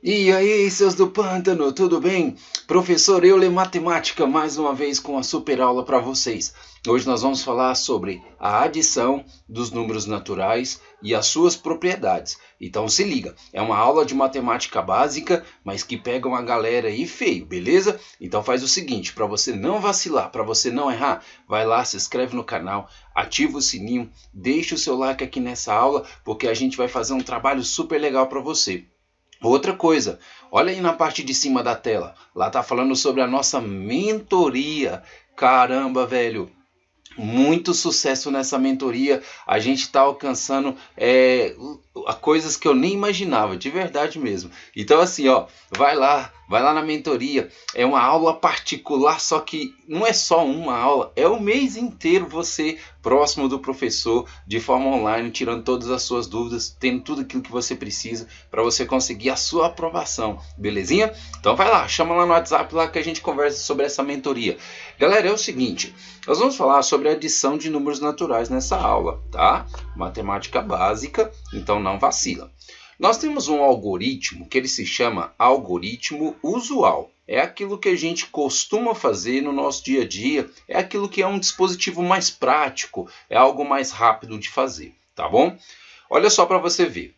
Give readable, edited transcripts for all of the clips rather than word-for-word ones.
E aí, seus do pântano, tudo bem? Professor Euler Matemática, mais uma vez com a super aula para vocês. Hoje nós vamos falar sobre a adição dos números naturais e as suas propriedades. Então se liga, é uma aula de matemática básica, mas que pega uma galera aí feio, beleza? Então faz o seguinte, para você não vacilar, para você não errar, vai lá, se inscreve no canal, ativa o sininho, deixa o seu like aqui nessa aula, porque a gente vai fazer um trabalho super legal para você. Outra coisa, olha aí na parte de cima da tela. Lá tá falando sobre a nossa mentoria. Caramba, velho. Muito sucesso nessa mentoria. A gente está alcançando coisas que eu nem imaginava, de verdade mesmo. Então, assim, ó, vai lá na mentoria. É uma aula particular, só que não é só uma aula, é o mês inteiro você próximo do professor, de forma online, tirando todas as suas dúvidas, tendo tudo aquilo que você precisa para você conseguir a sua aprovação, belezinha? Então vai lá, chama lá no WhatsApp lá que a gente conversa sobre essa mentoria. Galera, é o seguinte, nós vamos falar sobre a adição de números naturais nessa aula, tá? Matemática básica, então não vacila. Nós temos um algoritmo que ele se chama algoritmo usual. É aquilo que a gente costuma fazer no nosso dia a dia, é aquilo que é um dispositivo mais prático, é algo mais rápido de fazer, tá bom? Olha só para você ver.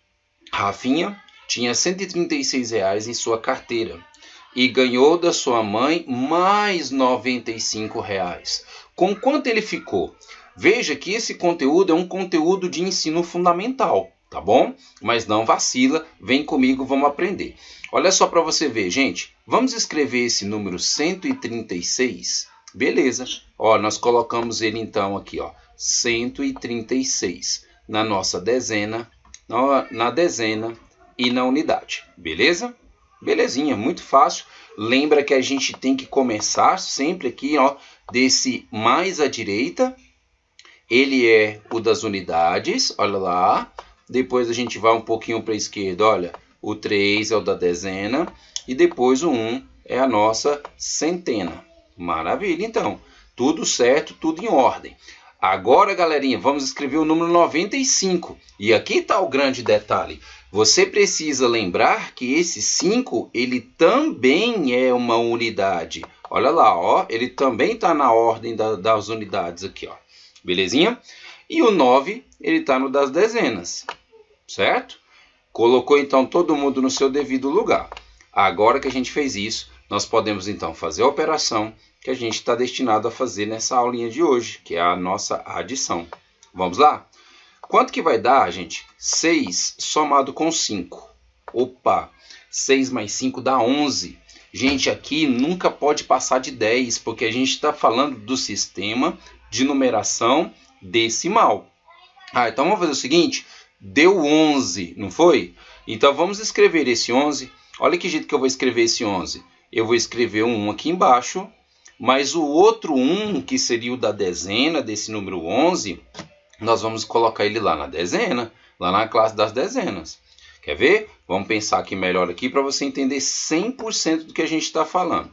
Rafinha tinha R$ 136 em sua carteira e ganhou da sua mãe mais R$ 95. Com quanto ele ficou? Veja que esse conteúdo é um conteúdo de ensino fundamental, tá bom? Mas não vacila, vem comigo, vamos aprender. Olha só para você ver, gente. Vamos escrever esse número 136. Beleza. Ó, nós colocamos ele então aqui, ó, 136 na nossa dezena, na dezena e na unidade. Beleza? Belezinha, muito fácil. Lembra que a gente tem que começar sempre aqui, ó, desse mais à direita. Ele é o das unidades, olha lá. Depois a gente vai um pouquinho para a esquerda, olha. O 3 é o da dezena e depois o 1 é a nossa centena. Maravilha, então. Tudo certo, tudo em ordem. Agora, galerinha, vamos escrever o número 95. E aqui está o grande detalhe. Você precisa lembrar que esse 5, ele também é uma unidade. Olha lá, ó, ele também está na ordem das unidades aqui, ó. Belezinha? E o 9, ele está no das dezenas, certo? Colocou então todo mundo no seu devido lugar. Agora que a gente fez isso, nós podemos então fazer a operação que a gente está destinado a fazer nessa aulinha de hoje, que é a nossa adição. Vamos lá? Quanto que vai dar, gente? 6 somado com 5. Opa! 6 mais 5 dá 11. Gente, aqui nunca pode passar de 10, porque a gente está falando do sistema de numeração decimal. Então vamos fazer o seguinte, deu 11, não foi? Então vamos escrever esse 11, olha que jeito que eu vou escrever esse 11. Eu vou escrever um 1 aqui embaixo, mas o outro 1, que seria o da dezena desse número 11, nós vamos colocar ele lá na dezena, lá na classe das dezenas. Quer ver? Vamos pensar aqui melhor aqui para você entender 100% do que a gente está falando.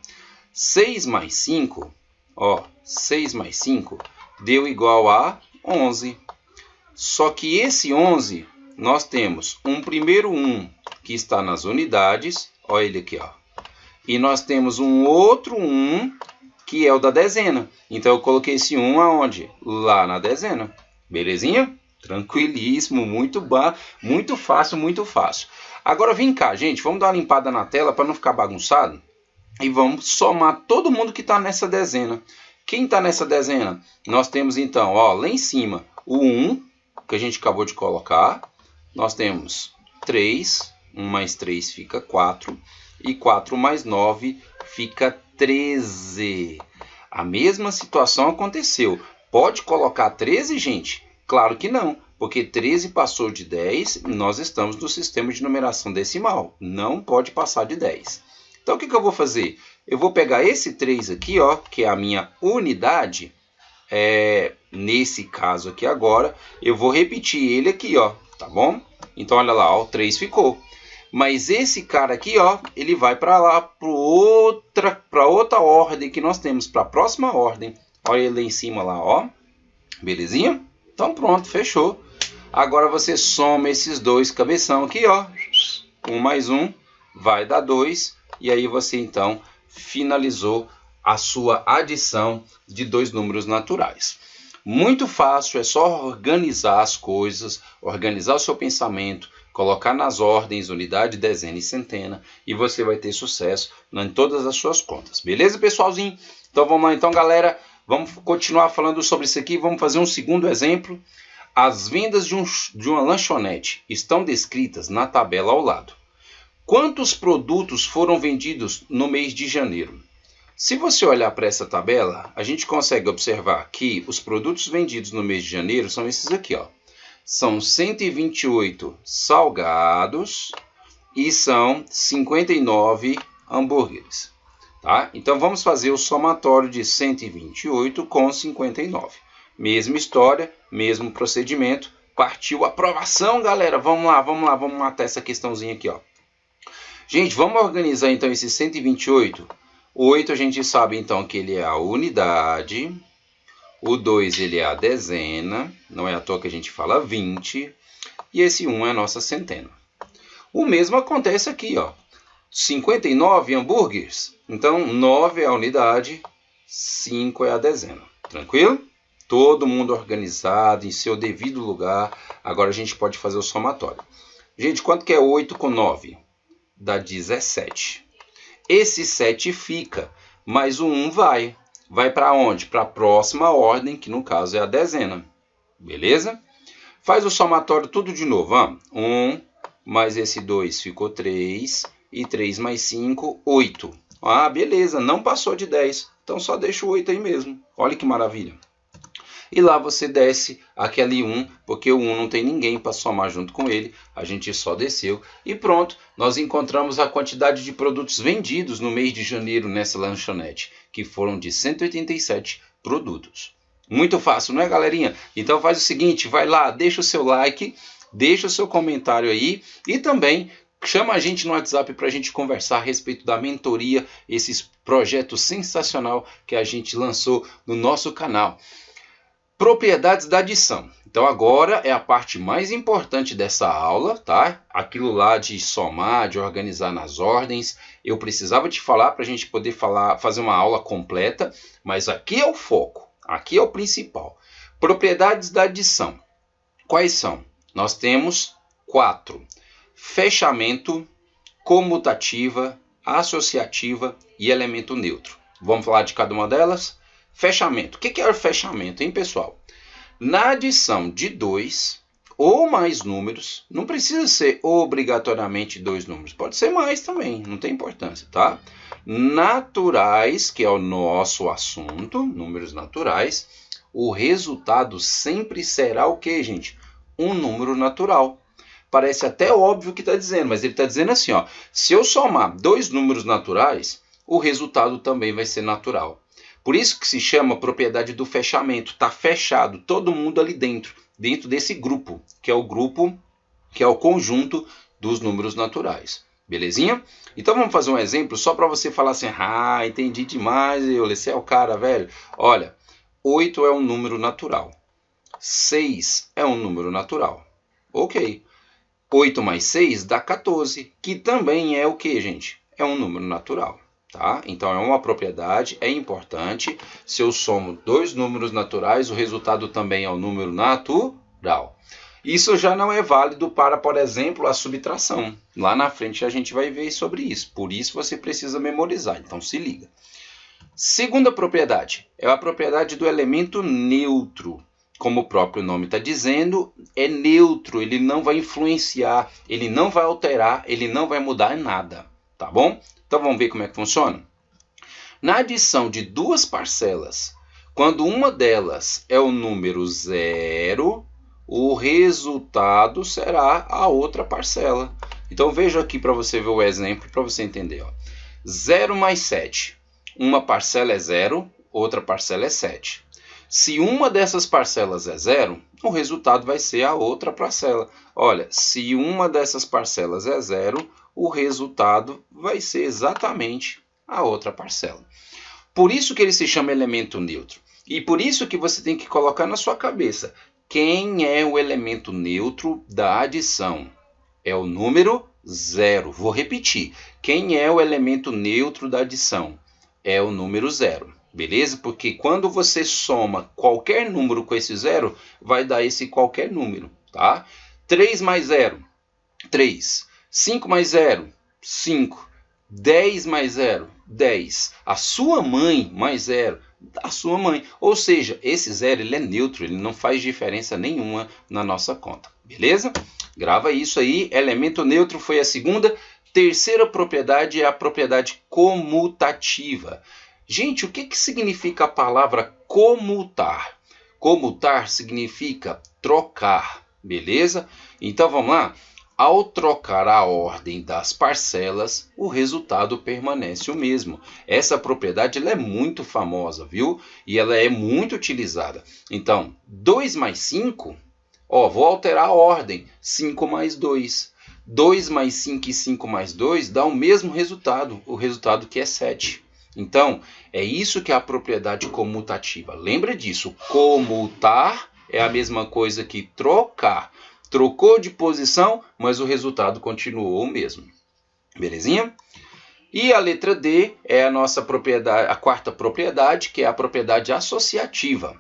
6 mais 5, ó, 6 mais 5 deu igual a 11. Só que esse 11, nós temos um primeiro 1 que está nas unidades, olha ele aqui, ó. E nós temos um outro 1 que é o da dezena. Então eu coloquei esse 1 aonde? Lá na dezena. Belezinha? Tranquilíssimo, muito fácil, muito fácil. Agora vem cá, gente, vamos dar uma limpada na tela para não ficar bagunçado. E vamos somar todo mundo que está nessa dezena. Quem está nessa dezena? Nós temos então, ó, lá em cima, o 1, que a gente acabou de colocar. Nós temos 3, 1 mais 3 fica 4, e 4 mais 9 fica 13. A mesma situação aconteceu. Pode colocar 13, gente? Claro que não, porque 13 passou de 10, nós estamos no sistema de numeração decimal. Não pode passar de 10. Então, o que eu vou fazer? Eu vou pegar esse 3 aqui, ó, que é a minha unidade. Nesse caso aqui agora, eu vou repetir ele aqui, ó, tá bom? Então, olha lá, ó, o 3 ficou. Mas esse cara aqui, ó, ele vai para lá, para outra ordem que nós temos, para a próxima ordem. Olha ele lá em cima, lá, ó. Belezinha? Então, pronto, fechou. Agora você soma esses dois cabeção aqui, ó. 1 mais 1 vai dar 2, e aí você então finalizou a sua adição de dois números naturais. Muito fácil, é só organizar as coisas, organizar o seu pensamento, colocar nas ordens unidade, dezena e centena, e você vai ter sucesso em todas as suas contas. Beleza, pessoalzinho? Então vamos lá então, galera. Vamos continuar falando sobre isso aqui. Vamos fazer um segundo exemplo. As vendas de uma lanchonete estão descritas na tabela ao lado. Quantos produtos foram vendidos no mês de janeiro? Se você olhar para essa tabela, a gente consegue observar que os produtos vendidos no mês de janeiro são esses aqui, ó. São 128 salgados e são 59 hambúrgueres. Tá? Então vamos fazer o somatório de 128 com 59. Mesma história, mesmo procedimento. Partiu aprovação, galera. Vamos lá, vamos matar essa questãozinha aqui, ó. Gente, vamos organizar então esse 128. O 8 a gente sabe então que ele é a unidade. O 2 ele é a dezena. Não é à toa que a gente fala 20. E esse 1 é a nossa centena. O mesmo acontece aqui, ó. 59 hambúrgueres. Então, 9 é a unidade, 5 é a dezena. Tranquilo? Todo mundo organizado, em seu devido lugar. Agora a gente pode fazer o somatório. Gente, quanto que é 8 com 9? Dá 17. Esse 7 fica, mas o 1 vai. Vai para onde? Para a próxima ordem, que no caso é a dezena. Beleza? Faz o somatório tudo de novo. 1 mais esse 2 ficou 3. E 3 mais 5, 8. Ah, beleza, não passou de 10. Então só deixa o 8 aí mesmo. Olha que maravilha. E lá você desce aquele 1, porque o 1 não tem ninguém para somar junto com ele. A gente só desceu. E pronto, nós encontramos a quantidade de produtos vendidos no mês de janeiro nessa lanchonete, que foram de 187 produtos. Muito fácil, não é, galerinha? Então faz o seguinte, vai lá, deixa o seu like, deixa o seu comentário aí e também chama a gente no WhatsApp para a gente conversar a respeito da mentoria, esse projeto sensacional que a gente lançou no nosso canal. Propriedades da adição. Então agora é a parte mais importante dessa aula, tá? Aquilo lá de somar, de organizar nas ordens. Eu precisava te falar para a gente poder fazer uma aula completa, mas aqui é o foco, aqui é o principal. Propriedades da adição. Quais são? Nós temos 4. Fechamento, comutativa, associativa e elemento neutro. Vamos falar de cada uma delas? Fechamento. O que é o fechamento, hein, pessoal? Na adição de 2 ou mais números, não precisa ser obrigatoriamente 2 números, pode ser mais também, não tem importância, tá? Naturais, que é o nosso assunto, números naturais, o resultado sempre será o quê, gente? Um número natural. Parece até óbvio o que está dizendo, mas ele está dizendo assim, ó, se eu somar 2 números naturais, o resultado também vai ser natural. Por isso que se chama propriedade do fechamento. Está fechado, todo mundo ali dentro desse grupo, que é o conjunto dos números naturais. Belezinha? Então vamos fazer um exemplo só para você falar assim, entendi demais, você é o cara, velho. Olha, 8 é um número natural. 6 é um número natural. Ok. 8 mais 6 dá 14, que também é o que, gente? É um número natural, tá? Então, é uma propriedade, é importante. Se eu somo 2 números naturais, o resultado também é um número natural. Isso já não é válido para, por exemplo, a subtração. Lá na frente a gente vai ver sobre isso. Por isso você precisa memorizar, então se liga. Segunda propriedade é a propriedade do elemento neutro. Como o próprio nome está dizendo, é neutro, ele não vai influenciar, ele não vai alterar, ele não vai mudar em nada, tá bom? Então vamos ver como é que funciona? Na adição de 2 parcelas, quando uma delas é o número 0, o resultado será a outra parcela. Então veja aqui para você ver o exemplo, para você entender. 0 mais 7, uma parcela é 0, outra parcela é 7. Se uma dessas parcelas é 0, o resultado vai ser a outra parcela. Olha, se uma dessas parcelas é 0, o resultado vai ser exatamente a outra parcela. Por isso que ele se chama elemento neutro. E por isso que você tem que colocar na sua cabeça quem é o elemento neutro da adição. É o número 0. Vou repetir. Quem é o elemento neutro da adição? É o número 0. Beleza? Porque quando você soma qualquer número com esse 0, vai dar esse qualquer número, tá? 3 mais 0, 3. 5 mais 0, 5. 10 mais 0, 10. A sua mãe mais 0, a sua mãe. Ou seja, esse 0 ele é neutro, ele não faz diferença nenhuma na nossa conta. Beleza? Grava isso aí. Elemento neutro foi a segunda. Terceira propriedade é a propriedade comutativa. Gente, o que significa a palavra comutar? Comutar significa trocar, beleza? Então vamos lá? Ao trocar a ordem das parcelas, o resultado permanece o mesmo. Essa propriedade ela é muito famosa, viu? E ela é muito utilizada. Então, 2 mais 5, vou alterar a ordem. 5 mais 2. 2 mais 5 e 5 mais 2 dá o mesmo resultado, o resultado que é 7. Então, é isso que é a propriedade comutativa. Lembra disso, comutar é a mesma coisa que trocar. Trocou de posição, mas o resultado continuou o mesmo. Belezinha? E a letra D é a nossa propriedade, a quarta propriedade, que é a propriedade associativa.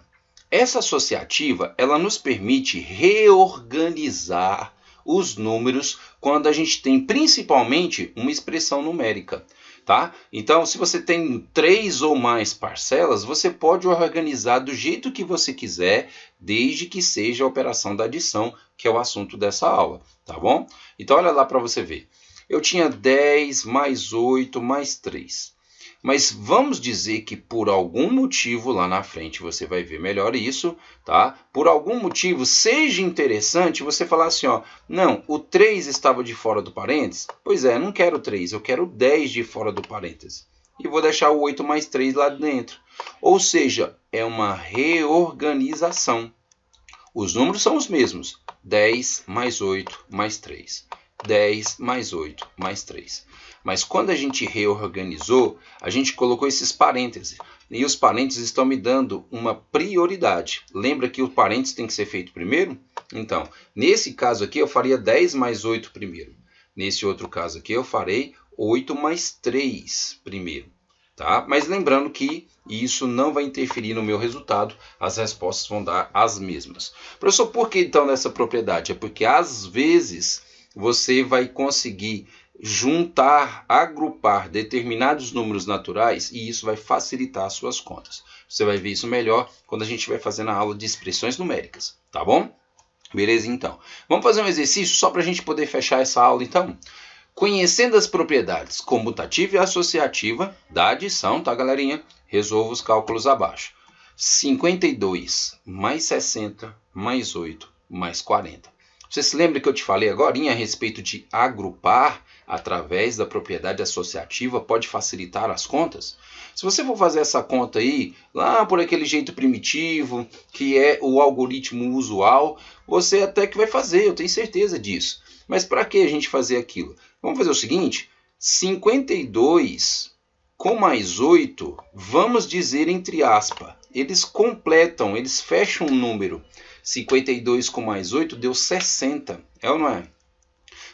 Essa associativa, ela nos permite reorganizar os números quando a gente tem principalmente uma expressão numérica. Tá? Então, se você tem 3 ou mais parcelas, você pode organizar do jeito que você quiser, desde que seja a operação da adição, que é o assunto dessa aula, tá bom? Então, olha lá para você ver. Eu tinha 10 mais 8 mais 3. Mas vamos dizer que por algum motivo, lá na frente você vai ver melhor isso, tá? Por algum motivo, seja interessante você falar assim, não, o 3 estava de fora do parênteses? Pois é, não quero 3, eu quero 10 de fora do parênteses. E vou deixar o 8 mais 3 lá dentro. Ou seja, é uma reorganização. Os números são os mesmos, 10 mais 8 mais 3. 10 mais 8 mais 3. Mas quando a gente reorganizou, a gente colocou esses parênteses. E os parênteses estão me dando uma prioridade. Lembra que o parênteses tem que ser feito primeiro? Então, nesse caso aqui, eu faria 10 mais 8 primeiro. Nesse outro caso aqui, eu farei 8 mais 3 primeiro. Tá? Mas lembrando que isso não vai interferir no meu resultado. As respostas vão dar as mesmas. Professor, por que então nessa propriedade? É porque às vezes você vai conseguir juntar, agrupar determinados números naturais e isso vai facilitar as suas contas. Você vai ver isso melhor quando a gente vai fazer na aula de expressões numéricas, tá bom? Beleza, então. Vamos fazer um exercício só para a gente poder fechar essa aula, então? Conhecendo as propriedades comutativa e associativa da adição, tá, galerinha? Resolva os cálculos abaixo. 52 mais 60 mais 8 mais 40. Você se lembra que eu te falei agora a respeito de agrupar através da propriedade associativa pode facilitar as contas? Se você for fazer essa conta aí, lá por aquele jeito primitivo, que é o algoritmo usual, você até que vai fazer, eu tenho certeza disso. Mas para que a gente fazer aquilo? Vamos fazer o seguinte, 52 com mais 8, vamos dizer entre aspas, eles completam, eles fecham um número. 52 com mais 8 deu 60, é ou não é?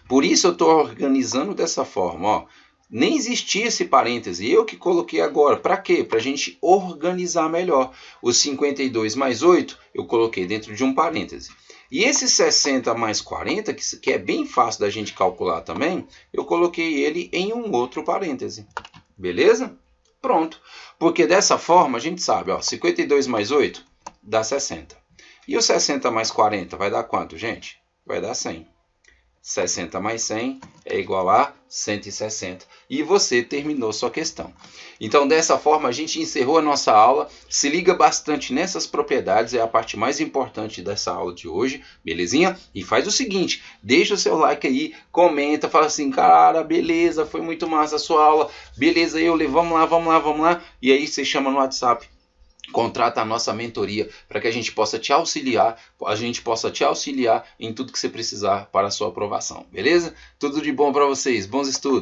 Por isso eu estou organizando dessa forma, Nem existia esse parêntese, eu que coloquei agora. Para quê? Para a gente organizar melhor. Os 52 mais 8 eu coloquei dentro de um parêntese. E esse 60 mais 40, que é bem fácil da gente calcular também, eu coloquei ele em um outro parêntese. Beleza? Pronto. Porque dessa forma a gente sabe, 52 mais 8 dá 60. E o 60 mais 40 vai dar quanto, gente? Vai dar 100. 60 mais 100 é igual a 160. E você terminou sua questão. Então, dessa forma, a gente encerrou a nossa aula. Se liga bastante nessas propriedades, é a parte mais importante dessa aula de hoje, belezinha? E faz o seguinte, deixa o seu like aí, comenta, fala assim, cara, beleza, foi muito massa a sua aula, beleza, vamos lá. E aí você chama no WhatsApp. Contrata a nossa mentoria para que a gente possa te auxiliar, em tudo que você precisar para a sua aprovação, beleza? Tudo de bom para vocês, bons estudos!